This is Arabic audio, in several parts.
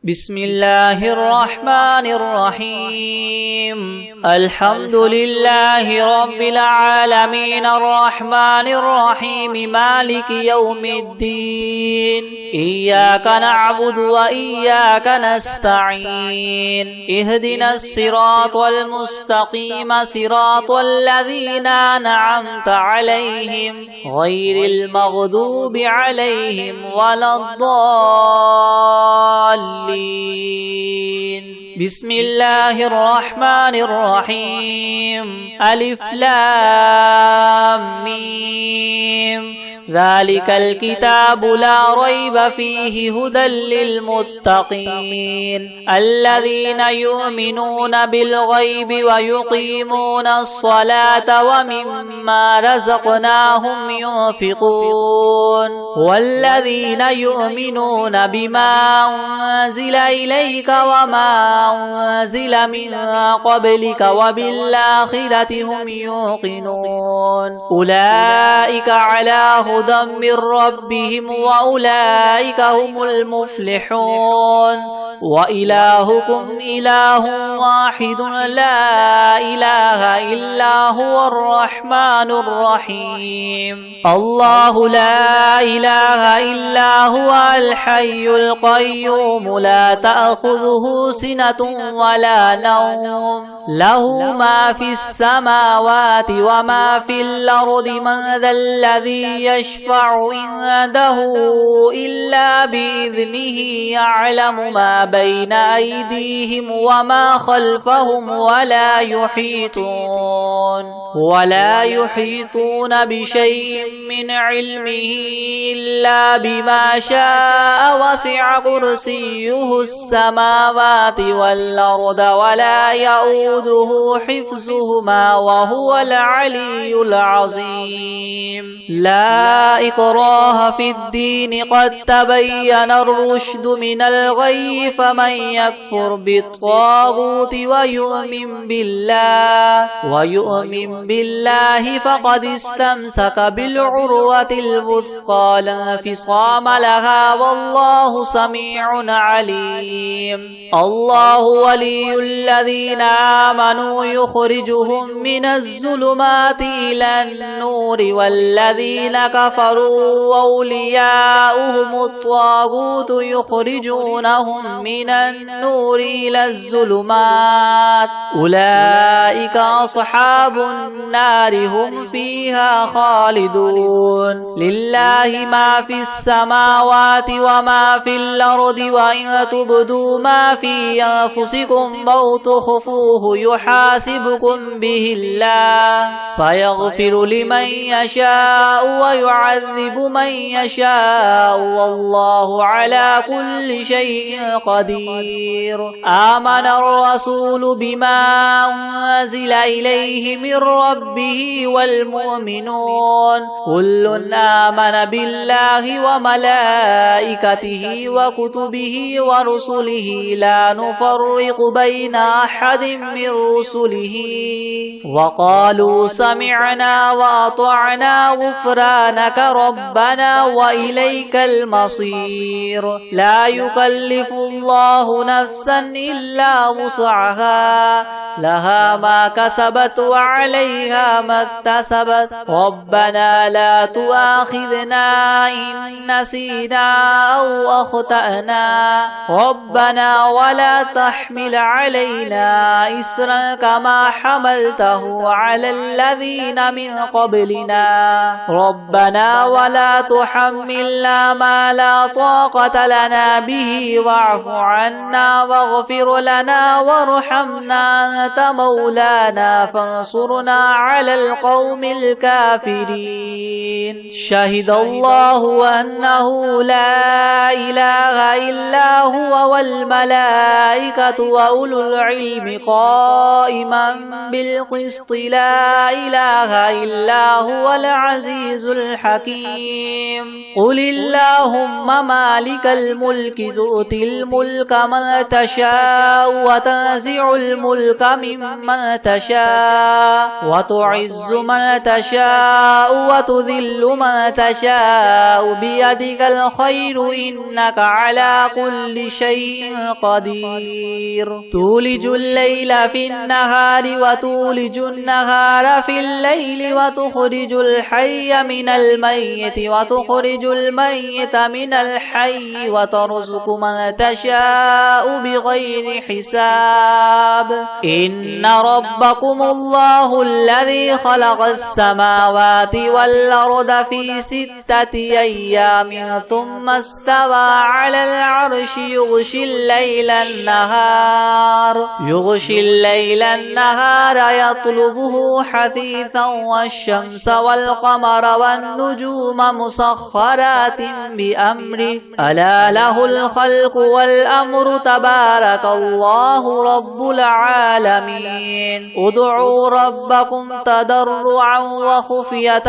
بسم الله الرحمن الرحيم الحمد لله رب العالمين الرحمن الرحيم مالك يوم الدين إياك نعبد وإياك نستعين اهدنا الصراط المستقيم صراط الذين أنعمت عليهم غير المغضوب عليهم ولا الضالين. بسم الله الرحمن الرحيم ألف لام ميم ذلك الكتاب لا ريب فيه هدى للمتقين الذين يؤمنون بالغيب ويقيمون الصلاة ومما رزقناهم ينفقون والذين يؤمنون بما أنزل إليك وما أنزل من قبلك وبالآخرة هم يوقنون أولئك على هدى من ربهم وأولئك هم المفلحون وإلهكم إله واحد لا إله إلا هو الرحمن الرحيم الله لا إله إلا هو الحي القيوم لا تأخذه سنة ولا نوم له ما في السماوات وما في الأرض من ذا الذي يشفع عنده إلا بإذنه يعلم ما بين أيديهم وما خلفهم ولا يحيطون بشيء من علمه إلا بما شاء وسع كرسيه السماوات والأرض ولا يؤوده حفظهما وهو العلي العظيم لا إكراه في الدين قد تبين الرشد من الغي فمن يكفر بالطاغوت ويؤمن بالله فقد استمسك بالعروة الوثقى لا انفصام لها والله سميع عليم الله ولي الذين آمنوا يخرجهم من الظلمات إلى النور والذين كفروا أولياؤهم الطاغوت يخرجونهم من النور إلى الظلمات أولئك أصحاب النار هم فيها خالدون لله ما في السماوات وما في الأرض وإن تبدوا ما في أنفسكم أو تخفوه يحاسبكم به الله فيغفر لمن يشاء ويعذب من يشاء والله على كل شيء قدير آمن الرسول بما أنزل إليه من ربه والمؤمنون كل آمن بالله وملائكته وكتبه ورسله لا نفرق بين أحد من رسله وقالوا سمعنا وأطعنا غفرانك ربنا وإليك المصير لا يكلف الله نفسا إلا وسعها لها ما كسبت وعليها ما اكتسبت ربنا لا تؤاخذنا إن نسينا أو أخطأنا ربنا ولا تحمل علينا إسرا كما حملته على الذين من قبلنا ربنا ولا تحملنا ما لا طاقة لنا به واعف عنا واغفر لنا وارحمنا أنت مولانا فانصرنا على القوم الكافرين شهد الله أنه لا إله إلا هو والملائكة وأولو العلم قائما بالقسط لا إله إلا هو العزيز الحكيم قل اللهم مالك الملك تؤتي الملك من تشاء وتنزع الملك ممن تشاء وتعز من تشاء وتذل من تشاء بيدك الخير إنك على كل شيء قدير تولج الليل في النهار وتولج النهار في الليل وتخرج الحي من الميت وتخرج الميت من الحي وترزق من تشاء بغير حساب إن ربكم الله الذي خلق السماوات والأرض في 6 أيام ثم استوى على العرش يغشي الليل النهار يطلبه حثيثا والشمس والقمر والنجوم مسخرات بأمره ألا له الخلق والأمر تبارك الله رب العالمين ادعوا ربكم تضرعا وخفية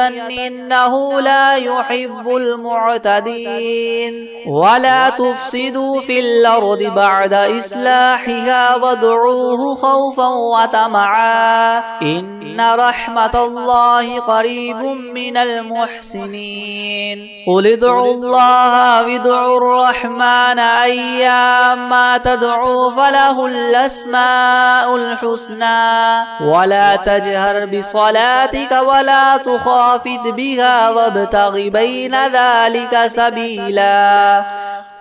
إنه لا يحب المعتدين ولا تفسدوا في الأرض بعد إصلاحها وادعوه خوفا وطمعا إن رحمة الله قريب من المحسنين قل ادعوا الله وادعوا الرحمن أيما تدعوا فله الأسماء الحسنى ولا تجهر بصلاتك ولا تخافت بها وابتغ بين ذلك سبيلا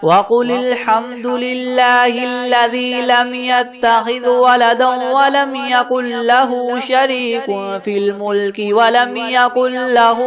وقل الحمد لله الذي لم يتخذ ولدا ولم يكن له شريك في الملك ولم يكن له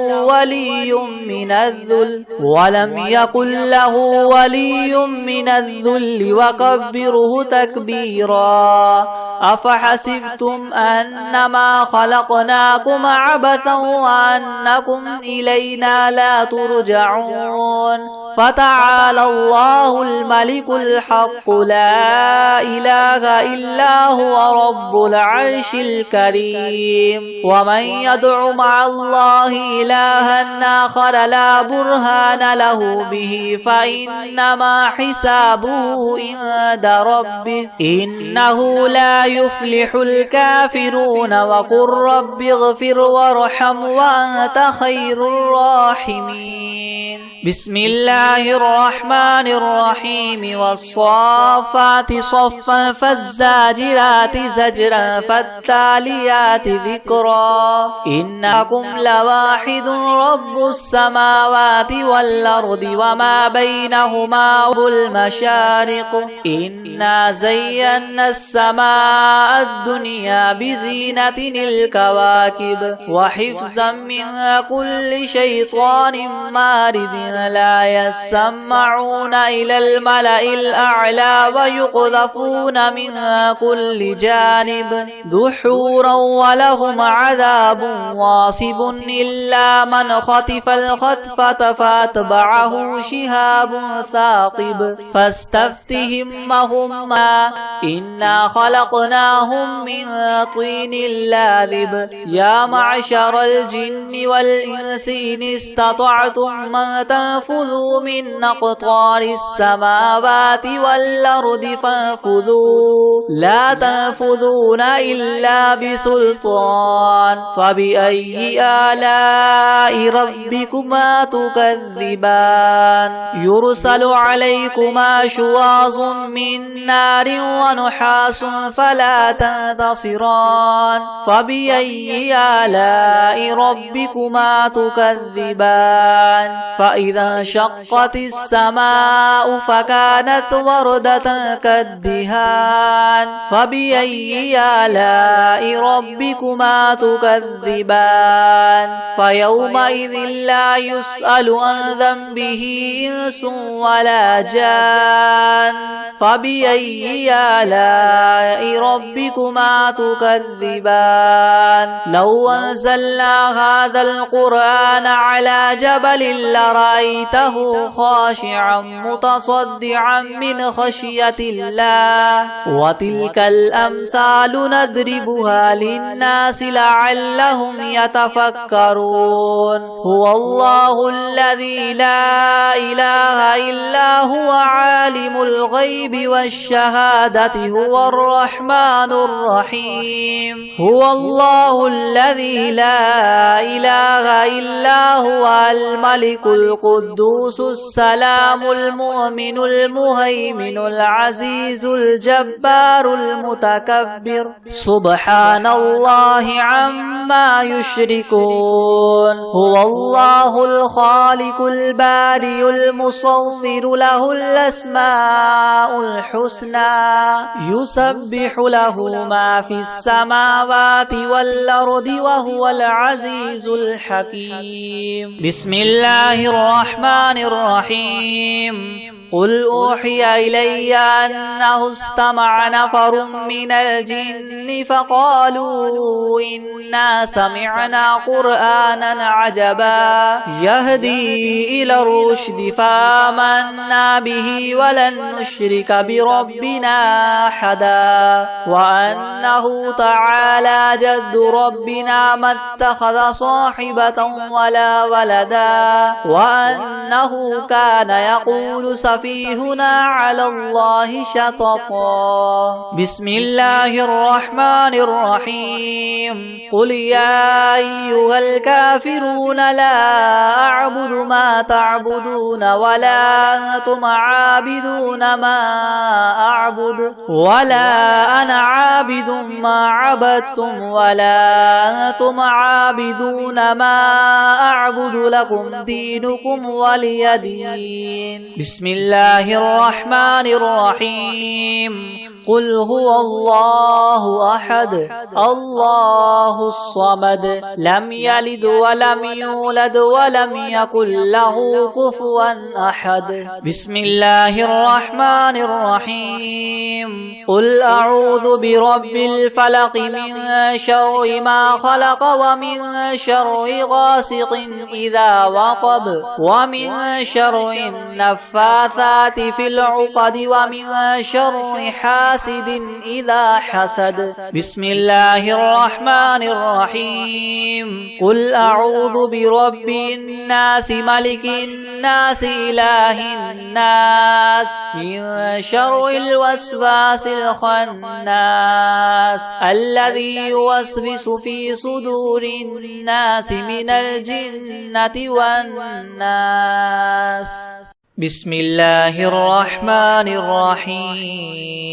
ولي من الذل وكبره تكبيرا أفحسبتم أنما خلقناكم عبثا وأنكم إلينا لا ترجعون فتعالى الله الملك الحق لا إله إلا هو رب العرش الكريم ومن يدع مع الله إلها آخر لا برهان له به فإنما حسابه عند ربه إنه لا يفلح الكافرون وقل رب اغفر وارحم وأنت خير الراحمين بسم الله الرحمن الرحيم والصافات صفا فالزاجرات زجرا فالتاليات ذكرا إنكم لواحد رب السماوات والأرض وما بينهما والمشارق إنا زينا السماء الدنيا بزينة الكواكب وحفظا من كل شيطان مارد لا يسمعون إلى الملأ الأعلى ويقذفون من كل جانب دحورا ولهم عذاب واصب إلا من خطف الخطفة فاتبعه شهاب ثاقب فاستفتهم وهما إنا خلقناهم من طين لاذب يا معشر الجن والإنس إن استطعتم من تنفذوا من أقطار السماوات والأرض فانفذوا لا تنفذون إلا بسلطان فبأي آلاء ربكما تكذبان يرسل عليكما شواظ من نار ونحاس فلا تنتصران فبأي آلاء ربكما تكذبان فإذا انشقت السماء فكانت وردة كالدهان فبأي آلاء ربكما تكذبان فيومئذ لا يسأل عن ذنبه إنس ولا جان فبأي آلاء ربكما تكذبان لو أنزلنا هذا القرآن على جبل لرأيته رأيته خاشعا متصدعا من خشية الله. وتلك الأمثال نضربها للناس لعلهم يتفكرون. هو الله الذي لا إله إلا هو عالم الغيب والشهادة هو الرحمن الرحيم. هو الله الذي لا إله إلا هو الملك القدوس السلام المؤمن المهيمن العزيز الجبار المتكبر سبحان الله عما يشركون. هو الله الخالق البارئ المصور له الأسماء الحسنى يسبح له ما في السماوات والأرض وهو العزيز الحكيم. بسم الله الرحمن الرحيم. قل أوحي إلي أنه استمع نفر من الجن فقالوا إنا سمعنا قرآنا عجبا يهدي إلى الرشد فآمنا به ولن نشرك بربنا أحدا وأنه تعالى جد ربنا ما اتخذ صاحبة ولا ولدا وأنه كان يقول سفيهنا على الله شططا. بسم الله الرحمن الرحيم. قل يا أيها الكافرون لا أعبد ما تعبدون ولا أنتم عابدون ما أعبد ولا أنا عابد ما عبدتم ولا أنتم عابدون ما أعبد لكم دينكم ولي دين. بسم الله الرحمن الرحيم. قل هو الله أحد الله الصمد لم يلد ولم يولد ولم يكن له كفوا أحد. بسم الله الرحمن الرحيم. قل أعوذ برب الفلق من شر ما خلق ومن شر غاسق إذا وقب ومن شر النفاثات في العقد ومن شر حاسد إذا حسد. بسم الله الرحمن الرحيم. قل أعوذ برب الناس ملك الناس إله الناس من شر الوسواس الخناس الذي يوسوس في صدور الناس من الجنة والناس. بسم الله الرحمن الرحيم.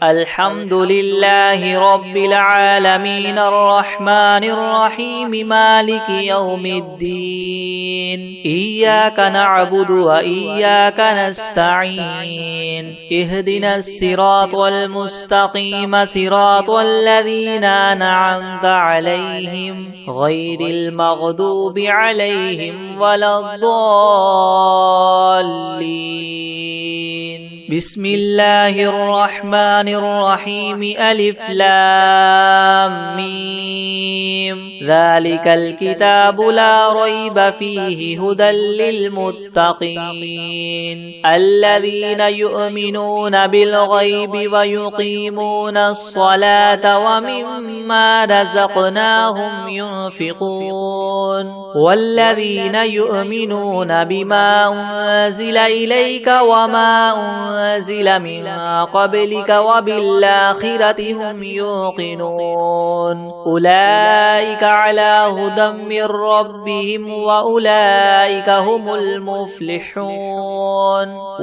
الحمد لله رب العالمين الرحمن الرحيم مالك يوم الدين. إياك نعبد وإياك نستعين. اهدنا الصراط المستقيم صراط الذين أنعمت عليهم غير المغضوب عليهم ولا الضالين. بسم الله الرحمن الرحيم. ألف لام ميم. ذلك الكتاب لا ريب فيه هدى للمتقين الذين يؤمنون بالغيب ويقيمون الصلاة ومما رزقناهم ينفقون والذين يؤمنون بما أنزل إليك وما أنزل من قبلك وبالآخرة هم يوقنون أولئك على هدى من ربهم وأولئك هم المفلحون.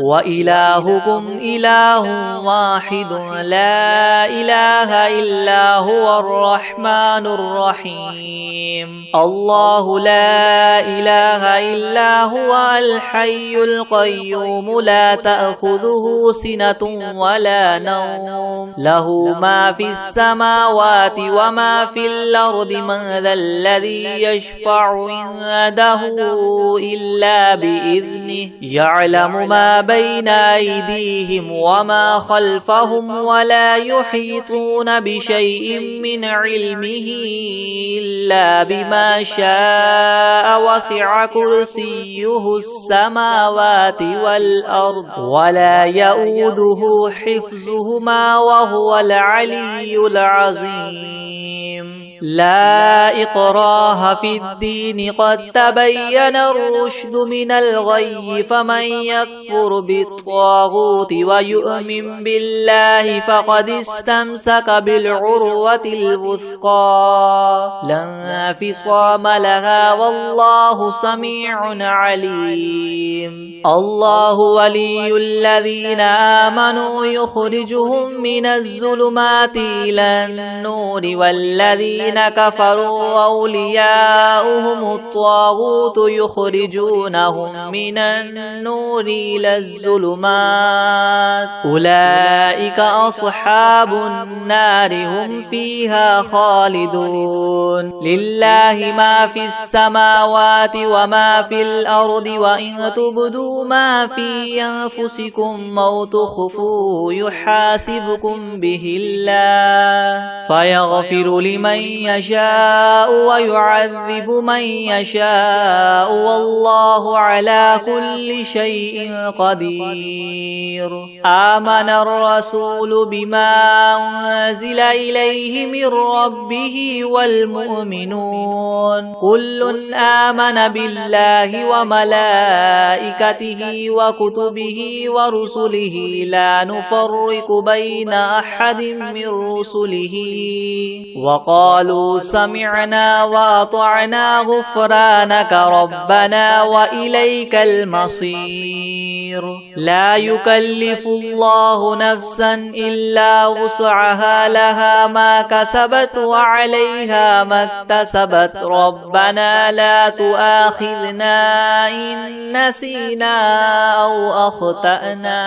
وإلهكم إله واحد لا إله إلا هو الرحمن الرحيم. الله لا إله إلا هو الحي القيوم لا تأخذه تأخذه سنة ولا نوم له ما في السماوات وما في الأرض من ذا الذي يشفع عنده إلا بإذنه يعلم ما بين أيديهم وما خلفهم ولا يحيطون بشيء من علمه إلا بما شاء وسع كرسيه السماوات والأرض ولا يؤوده حفظهما وهو العلي العظيم لا إكراه في الدين قد تبين الرشد من الغي فمن يكفر بالطاغوت ويؤمن بالله فقد استمسك بالعروة الوثقى لا انفصام لها والله سميع عليم الله ولي الذين آمنوا يخرجهم من الظلمات إلى النور والذين كفروا أولياؤهم الطاغوت يخرجونهم من النور إلى الظلمات أولئك أصحاب النار هم فيها خالدون لله ما في السماوات وما في الأرض وإن تبدوا ما في أنفسكم أو تخفوه يحاسبكم به الله فيغفر لمن يشاء ويعذب من يشاء والله على كل شيء قدير آمن الرسول بما أنزل إليه من ربه والمؤمنون كل آمن بالله وملائكته وكتبه ورسله لا نفرق بين أحد من رسله وقالوا سمعنا وأطعنا غفرانك ربنا وإليك المصير لا يكلف الله نفسا إلا وسعها لها ما كسبت وعليها ما اكتسبت ربنا لا تؤاخذنا إن نسينا أو أخطأنا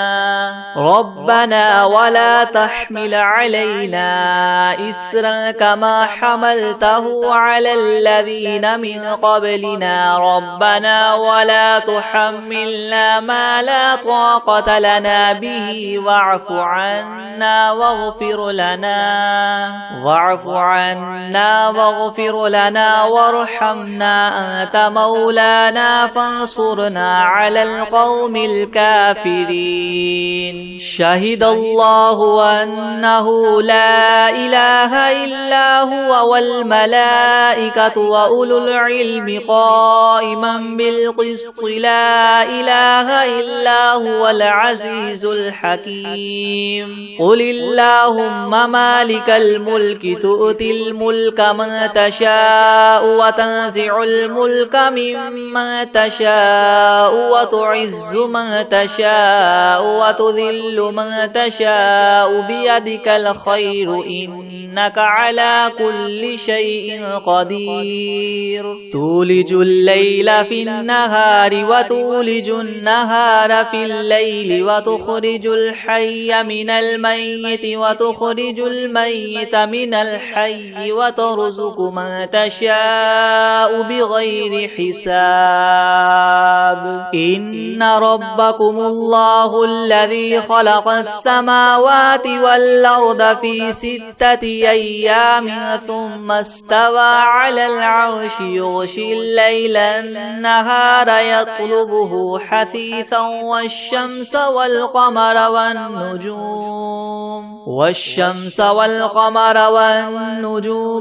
ربنا ولا تحمل علينا إسرا كما حملته على الذين من قبلنا ربنا ولا تحملنا ما لا طاقة لنا به واعف عنا واغفر لنا وارحمنا أنت مولانا فانصرنا على القوم الكافرين شهد الله أنه لا إله إلا هو والملائكة وأولو العلم قائما بالقسط لا إله إلا هو العزيز الحكيم قل اللهم مالك الملك تؤتي الملك من تشاء وتنزع الملك ممن تشاء وتعز من تشاء وتذل من تشاء بيدك الخير إنك على كل شيء قدير تولج الليل في النهار وتولج النهار في الليل وتخرج الحي من الميت وتخرج الميت من الحي وترزق من تشاء بغير حساب إن ربكم الله الذي خلق السماوات والأرض في 6 أيام ثم استوى على العرش يغشي الليل النهار يطلبه حثيثا والشمس والقمر والنجوم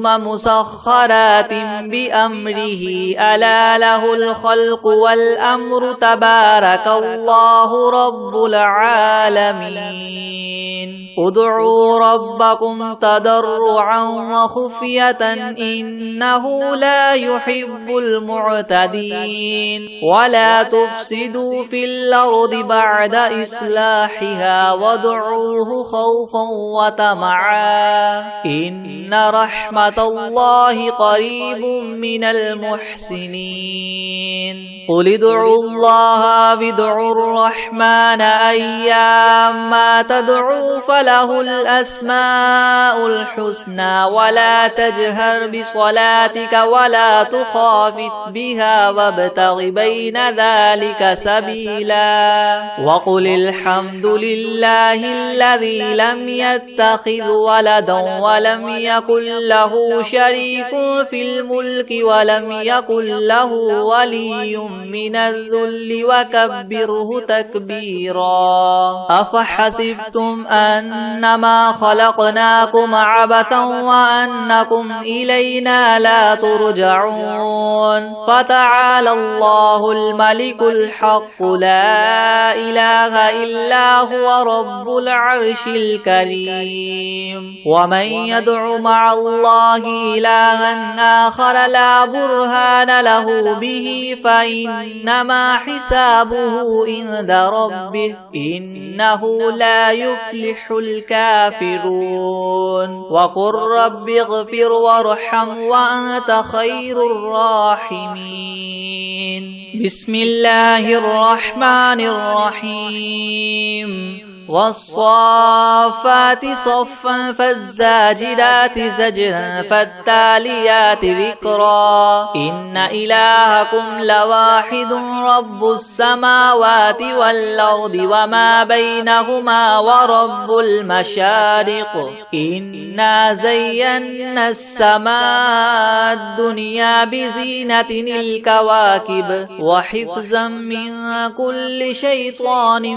مسخرات بأمره ألا له الخلق والأمر تبارك الله رب العالمين ادعوا ربكم تضرعا تضرعا وخفية إنه لا يحب المعتدين ولا تفسدوا في الأرض بعد إصلاحها وادعوه خوفا وطمعا إن رحمة الله قريب من المحسنين قل ادعوا الله وادعوا الرحمن أيما تدعوا فله الأسماء الحسنى ولا تجهر بصلاتك ولا تخافت بها وابتغ بين ذلك سبيلا وقل الحمد لله الذي لم يتخذ ولدا ولم يكن له شريك في الملك ولم يكن له ولي من الذل وكبره تكبيرا أفحسبتم أنما خلقناكم عبثا وأنكم إلينا لا ترجعون فتعالى الله الملك الحق لا إله إلا هو رب العرش الكريم ومن يدع مع الله إلها آخر لا برهان له به فإنما حسابه عند ربه إنه لا يفلح الكافرون وقل رب اغفر وارحم وأنت خير الراحمين بسم الله الرحمن الرحيم والصافات صفا فالزاجرات زجرا فالتاليات ذكرا إن إلهكم لواحد رب السماوات والأرض وما بينهما ورب المشارق إنا زينا السماء الدنيا بزينة الكواكب وحفظا من كل شيطان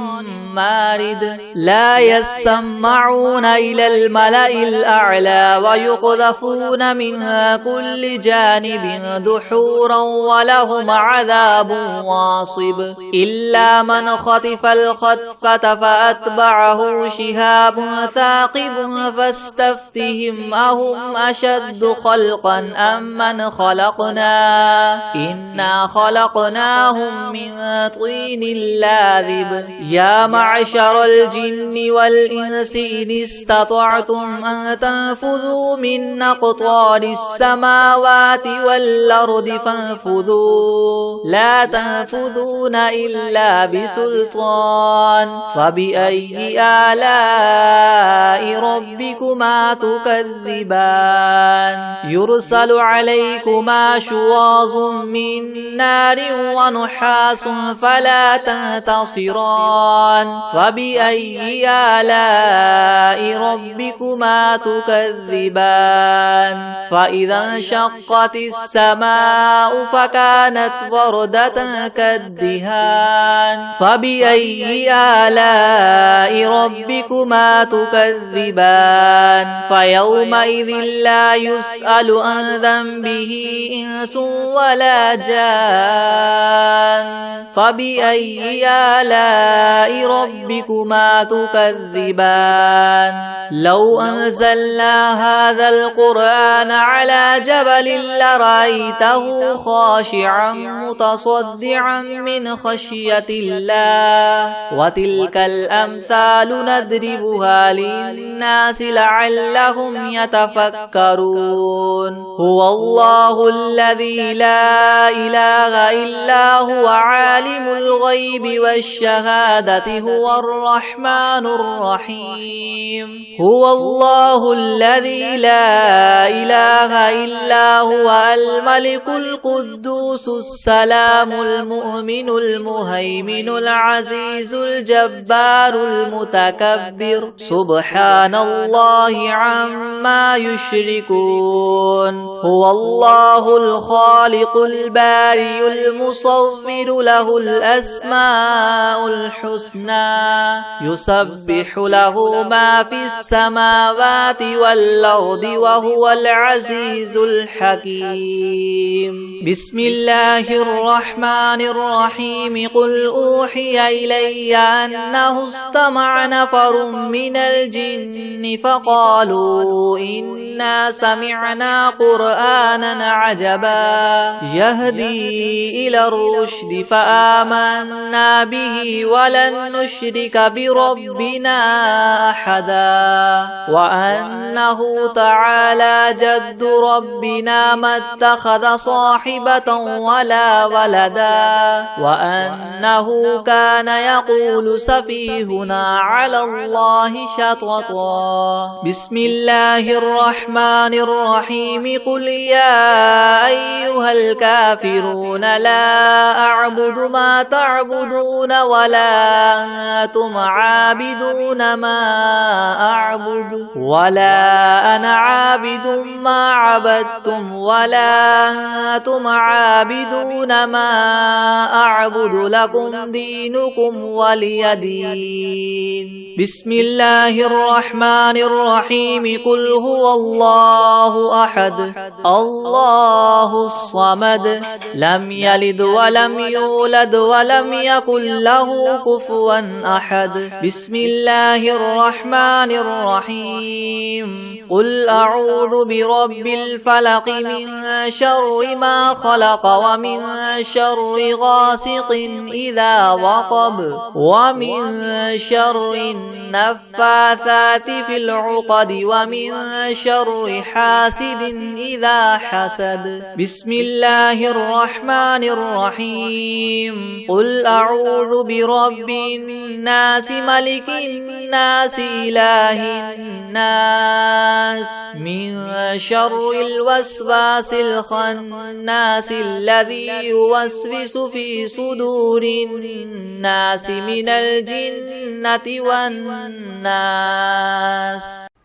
مارد لا يسمعون إلى الملأ الأعلى ويقذفون من كل جانب دحورا ولهم عذاب واصب إلا من خطف الخطفة فأتبعه شهاب ثاقب فاستفتهم أهم أشد خلقا أم من خلقنا إنا خلقناهم من طين لاذب يا معشر الجن والإنس إن استطعتم أن تنفذوا من أقطار السماوات والأرض فانفذوا لا تنفذون إلا بسلطان فبأي آلاء ربكما تكذبان يرسل عليكما شواظ من نار ونحاس فلا تنتصران فبأي آلاء ربكما تكذبان فإذا انشقت السماء فكانت وردة كالدهان فبأي آلاء ربكما تكذبان فيومئذ لا يسأل عن ذنبه إنس ولا جان فبأي آلاء ربكما تكذبان لو أنزلنا هذا القرآن على جبل لرأيته خاشعا متصدعا من خشية الله وتلك الأمثال نضربها للناس لعلهم يتفكرون هو الله الذي لا إله إلا هو عالم الغيب والشهادة هو الرحمن الرحيم هو الله الذي لا إله إلا هو الملك القدوس السلام المؤمن المهيمن العزيز الجبار المتكبر سبحان الله عما يشركون هو الله الخالق البارئ المصور له الأسماء الحسنى يسبح له ما في السماوات والأرض وهو العزيز الحكيم بسم الله الرحمن الرحيم قل أوحي إلي أنه استمع نفر من الجن فقالوا إنا إنا سمعنا قرآنا عجبا يهدي إلى الرشد فآمنا به ولن نشرك بربنا أحدا وأنه تعالى جد ربنا ما اتخذ صاحبة ولا ولدا وأنه كان يقول سفيهنا على الله شططا بسم الله الرحمن الرحيم قل يا أيها الكافرون لا أعبد ما تعبدون ولا أنتم عابدون ما أعبد ولا أنا عابد ما عبدتم ولا أنتم عابدون ما أعبد لكم دينكم ولي دين بسم الله الرحمن الرحيم قل هو الله أحد الله الصمد لم يلد ولم يولد ولم يكن له كفوا أحد بسم الله الرحمن الرحيم قل أعوذ برب الفلق من شر ما خلق ومن شر غاسق إذا وقب ومن شر النفاثات في العقد ومن شر حاسد إذا حسد بسم الله الرحمن الرحيم قل أعوذ برب الناس ملك الناس إله الناس من شر الوسواس الخناس الذي يوسوس في صدور الناس من الجنة والناس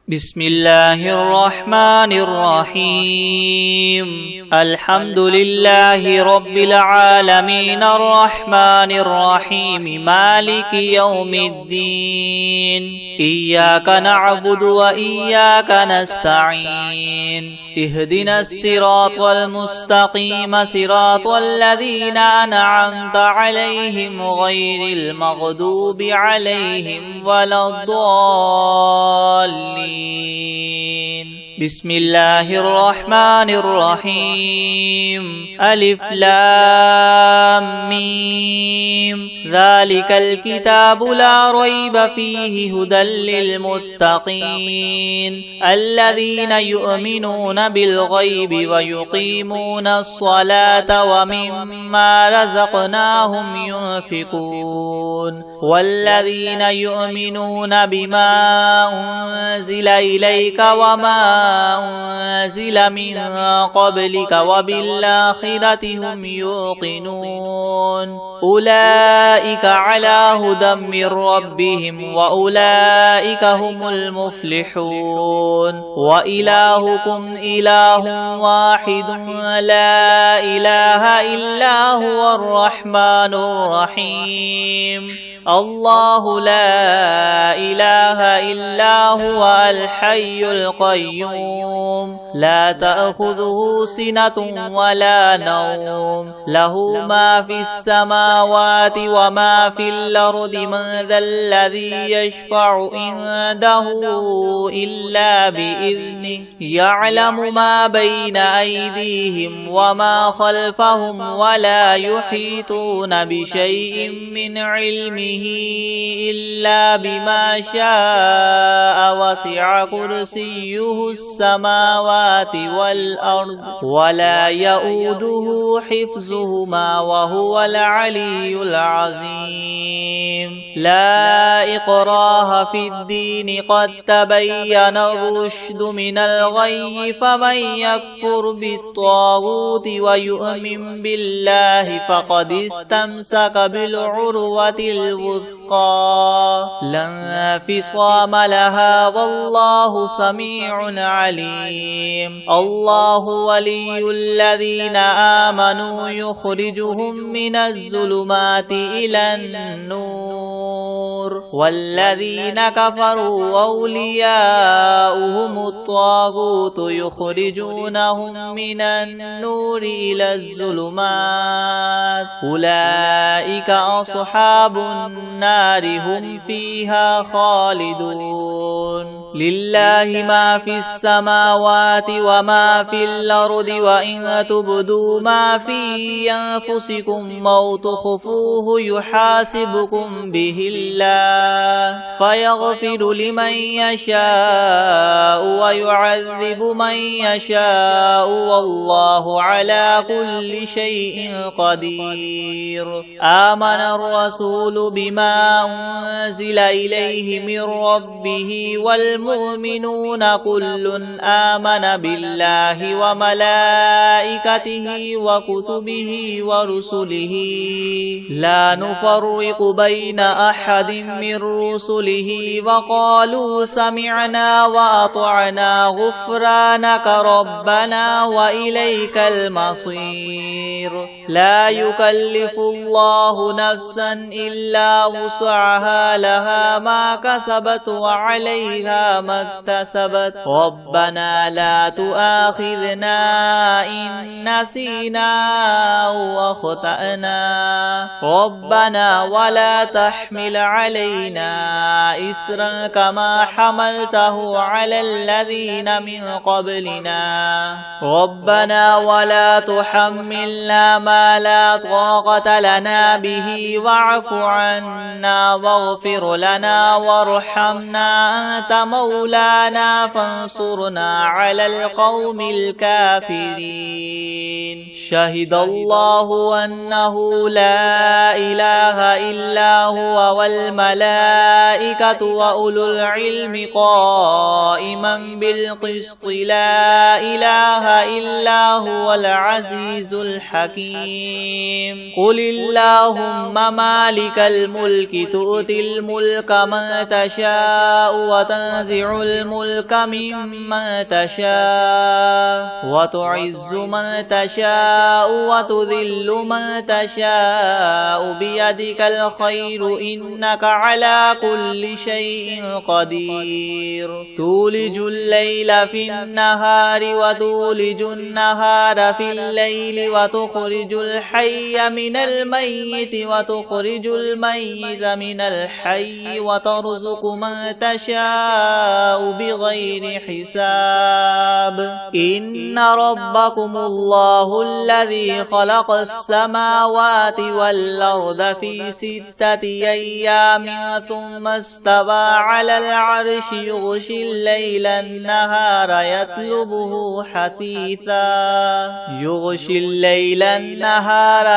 بسم الله الرحمن الرحيم الحمد لله رب العالمين الرحمن الرحيم مالك يوم الدين إياك نعبد وإياك نستعين اهدنا الصراط المستقيم صراط الذين أنعمت عليهم غير المغضوب عليهم ولا الضالين بسم الله الرحمن الرحيم ألف لام ميم ذلك الكتاب لا ريب فيه هدى للمتقين الذين يؤمنون بالغيب ويقيمون الصلاة ومما رزقناهم ينفقون والذين يؤمنون بما أنزل إليك وما أنزل من قبلك وبالآخرة هم يوقنون أولئك على هدى من ربهم وأولئك هم المفلحون وإلهكم إله واحد لا إله إلا هو الرحمن الرحيم الله لا إله إلا هو الحي القيوم لا تأخذه سنة ولا نوم له ما في السماوات وما في الأرض من ذا الذي يشفع عنده إلا بإذنه يعلم ما بين أيديهم وما خلفهم ولا يحيطون بشيء من علمه إلا بما شاء وسع كرسيه السماوات والأرض ولا يؤوده حفظهما وهو العلي العظيم لا إكراه في الدين قد تبين الرشد من الغي فمن يكفر بالطاغوت ويؤمن بالله فقد استمسك بالعروة الوثقى لا انفصام لها والله سميع عليم الله ولي الذين آمنوا يخرجهم من الظلمات إلى النور والذين كفروا أولياؤهم الطاغوت يخرجونهم من النور إلى الظلمات أولئك أصحاب النار هم فيها خالدون لله ما في السماوات وما في الأرض وإن تبدوا ما في أنفسكم أو تخفوه يحاسبكم به الله فيغفر لمن يشاء ويعذب من يشاء والله على كل شيء قدير. آمن الرسول بما أنزل إليه من ربه والمؤمنون كل آمن بالله وملائكته وكتبه ورسله لا نفرق بين أحد من رسله وقالوا سمعنا وأطعنا غفرانك ربنا وإليك المصير. لا يكلف الله نفسا إلا وسعها لها ما كسبت وعليها ما اكتسبت ربنا لا تؤاخذنا إن نسينا أو أخطأنا ربنا ولا تحمل علينا إسرا كما حملته على الذين من قبلنا ربنا ولا تحملنا ما لا طاقة لنا به واعف عنا واغفر لنا وارحمنا أنت مولانا فانصرنا على القوم الكافرين. شهد الله أنه لا إله إلا هو والملائكة وأولو العلم قائما بالقسط لا إله إلا هو العزيز الحكيم. قل اللهم مالك الملك تؤتي الملك من تشاء وتنزع الملك ممن تشاء وتعز من تشاء وتذل من تشاء بيدك الخير إنك على كل شيء قدير. تولج الليل في النهار وتولج النهار في الليل وتخرج الحي من الميت وتخرج الميت من الحي وترزق من تشاء بغير حساب. إن ربكم الله الذي خلق السماوات والأرض في 6 أيام ثم استوى على العرش يغشي الليل النهار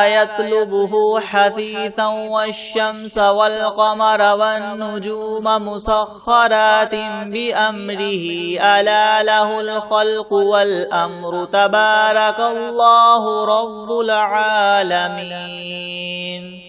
يطلبه حثيثا والشمس والقمر والنجوم مسخرات بأمره ألا له الخلق والأمر تبارك الله رب العالمين.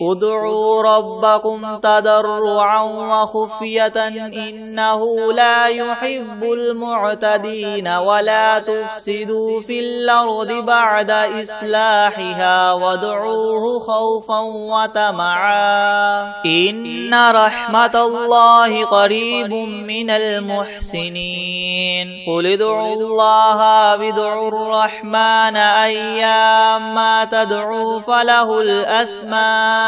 ادعوا ربكم تضرعا وخفية إنه لا يحب المعتدين ولا تفسدوا في الأرض بعد إصلاحها وادعوه خوفا وطمعا إن رحمة الله قريب من المحسنين. قل ادعوا الله وادعوا الرحمن أيما تدعوا فله الأسماء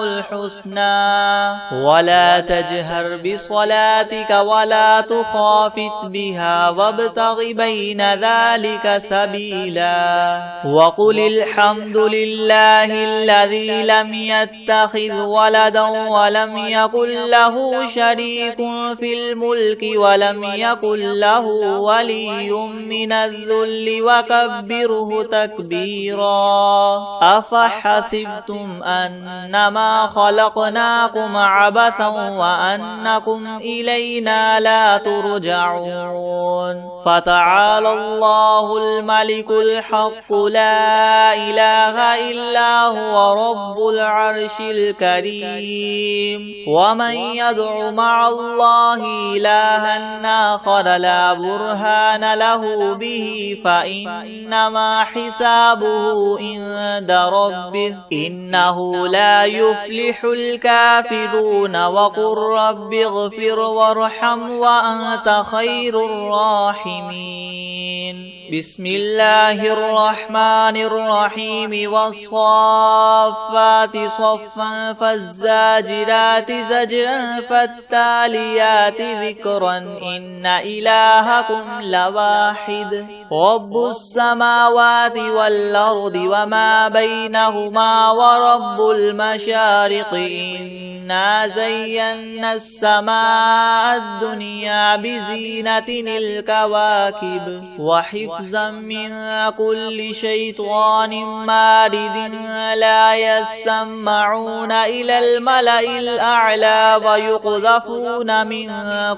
الحسنى ولا تجهر بصلاتك ولا تخافت بها وابتغ بين ذلك سبيلا. وقل الحمد لله الذي لم يتخذ ولدا ولم يكن له شريك في الملك ولم يكن له ولي من الذل وكبره تكبيرا. أفحسبتم أنما خلقناكم عبثا وأنكم إلينا لا ترجعون. فتعالى الله الملك الحق لا إله إلا هو رب العرش الكريم. ومن يدع مع الله إلها آخر لا برهان له به فإنما حسابه عند ربه إنه لا يفلح الكافرون. وقل رب اغفر وارحم وأنت خير الراحمين. بسم الله الرحمن الرحيم والصافات صفا فالزاجرات زجرا فالتاليات ذكرا إن إلهكم لواحد رب السماوات والأرض وما بينهما ورب المشارق إنا زينا السماء الدنيا بزينة الكواكب وحفظا من كل شيطان مارد لا يسمعون إلى الملأ الأعلى ويقذفون من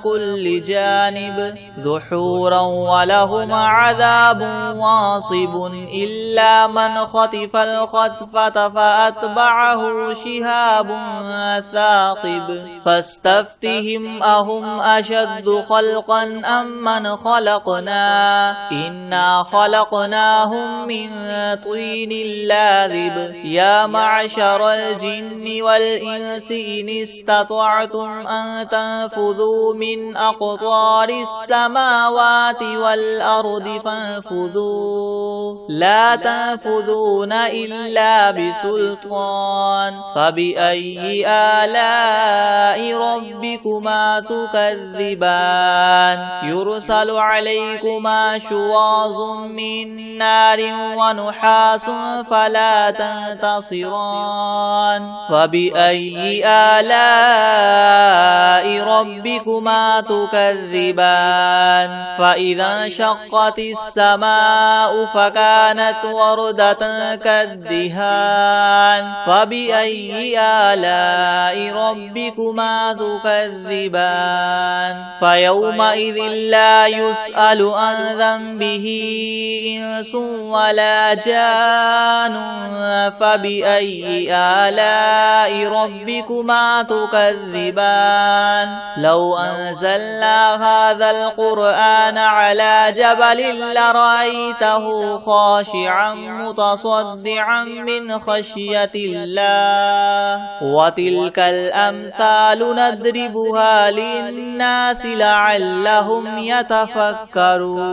كل جانب دحورا ولهم عذاب واصب إلا من خطف الخطفة فأتبعه شهاب ثاقب فاستفتهم أهم أشد خلقا أم من خلقنا إنا خلقناهم من طين لاذب يا معشر الجن والإنس إن استطعتم أن تنفذوا من أقطار السماوات والأرض فانفذوا لا تنفذون إلا بسلطان فبأي آلاء ربكما تكذبان يرسل عليكما شواظ من نار ونحاس فلا تنتصران فبأي آلاء ربكما تكذبان فإذا انشقت السماء فكانت وردة كالدهان فبأي آلاء ربكما تكذبان فيومئذ لا يسأل عن ذنبه إنس ولا جان فبأي آلاء ربكما تكذبان لو أنزلنا هذا القرآن على جبل لرأيته خاشعا متصدعا من خشية الله وتلك الأمثال نضربها للناس لعلهم يتفكرون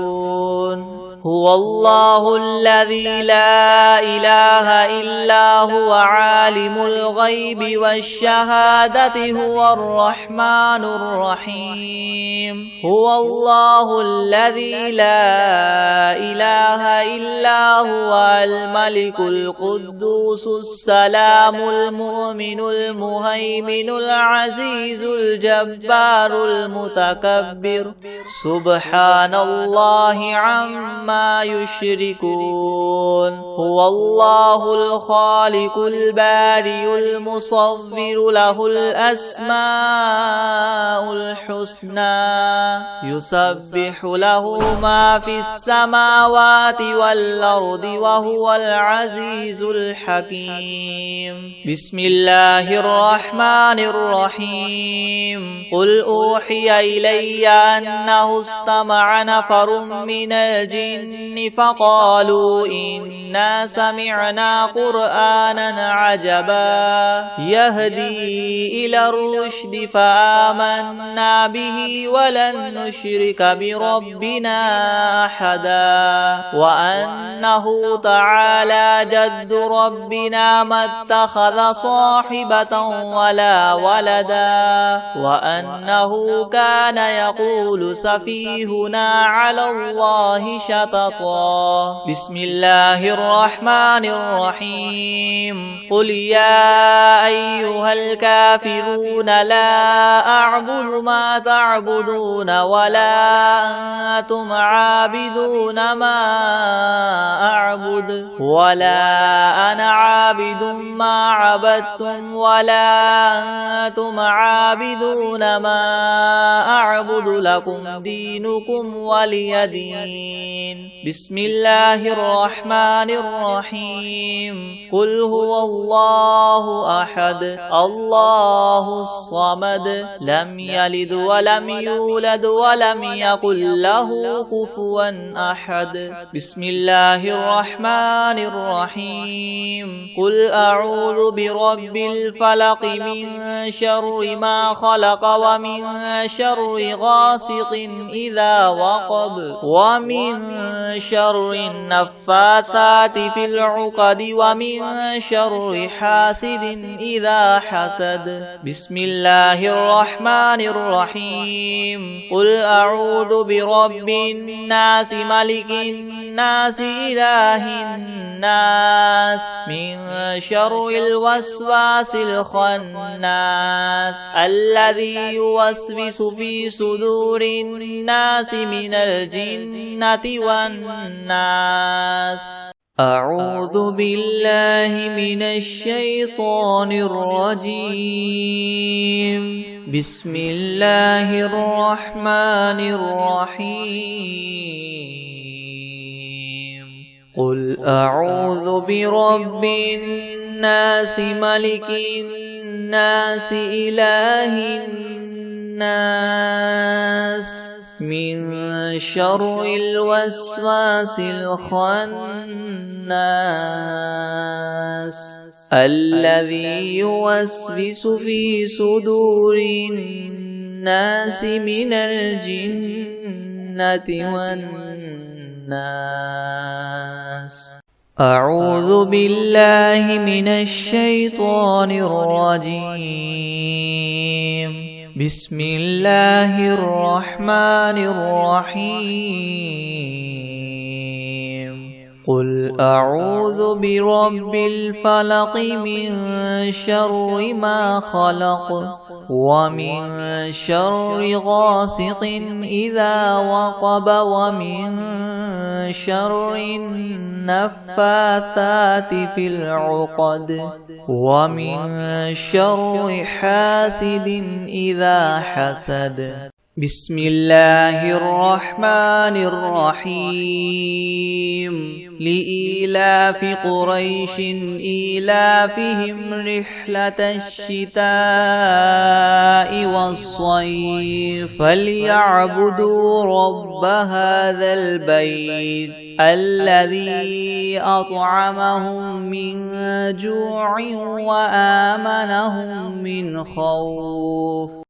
هو الله الذي لا إله إلا هو عالم الغيب والشهادة هو الرحمن الرحيم هو الله الذي لا إله إلا هو الملك القدوس السلام المؤمن المهيمن العزيز الجبار المتكبر سبحان الله عما يشركون هو الله الخالق البارئ المصور له الأسماء الحسنى يسبح له ما في السماوات والأرض وهو العزيز الحكيم بسم الله الرحمن الرحيم قل أوحي إلي أنه استمع نفر من الجن فقالوا إنا سمعنا قرآنا عجبا يهدي إلى الرشد فآمنا به ولن نشرك بربنا أحدا وأنه تعالى جد ربنا ما اتخذ صاحبة ولا ولدا وأنه كان يقول سفيهنا على الله شططا بسم الله الرحمن الرحيم قل يا أيها الكافرون لا أعبد ما تعبدون ولا أنتم عابدون ما أعبد ولا أنا عابد ما عبدتم ولا أنتم عابدون ما أعبد لكم دينكم ولي دين بسم الله الرحمن الرحيم قل هو الله أحد الله الصمد لم يلد ولم يولد ولم يكن له كفوا أحد بسم الله الرحمن الرحيم قل أعوذ برب الفلق من شر ما خلق ومن شر غاسق إذا وقب ومن شر النفاثات في العقد ومن شر حاسد إذا حسد. بسم الله الرحمن الرحيم. قل أعوذ برب الناس ملك الناس إله الناس من شر الوسواس الخناس الذي يوسوس في صدور الناس من الجنة والناس. أعوذ بالله من الشيطان الرجيم. بسم الله الرحمن الرحيم. قل أعوذ برب الناس ملك الناس إله الناس من شر الوسواس الخناس الذي يوسوس في صدور الناس من الجنة والناس. أعوذ بالله من الشيطان الرجيم. بسم الله الرحمن الرحيم. قل أعوذ برب الفلق من شر ما خلق ومن شر غاسق إذا وقب ومن شر النفاثات في العقد ومن شر حاسد إذا حسد. بسم الله الرحمن الرحيم. لإيلاف قريش إيلافهم رحلة الشتاء والصيف فليعبدوا رب هذا البيت الذي أطعمهم من جوع وآمنهم من خوف.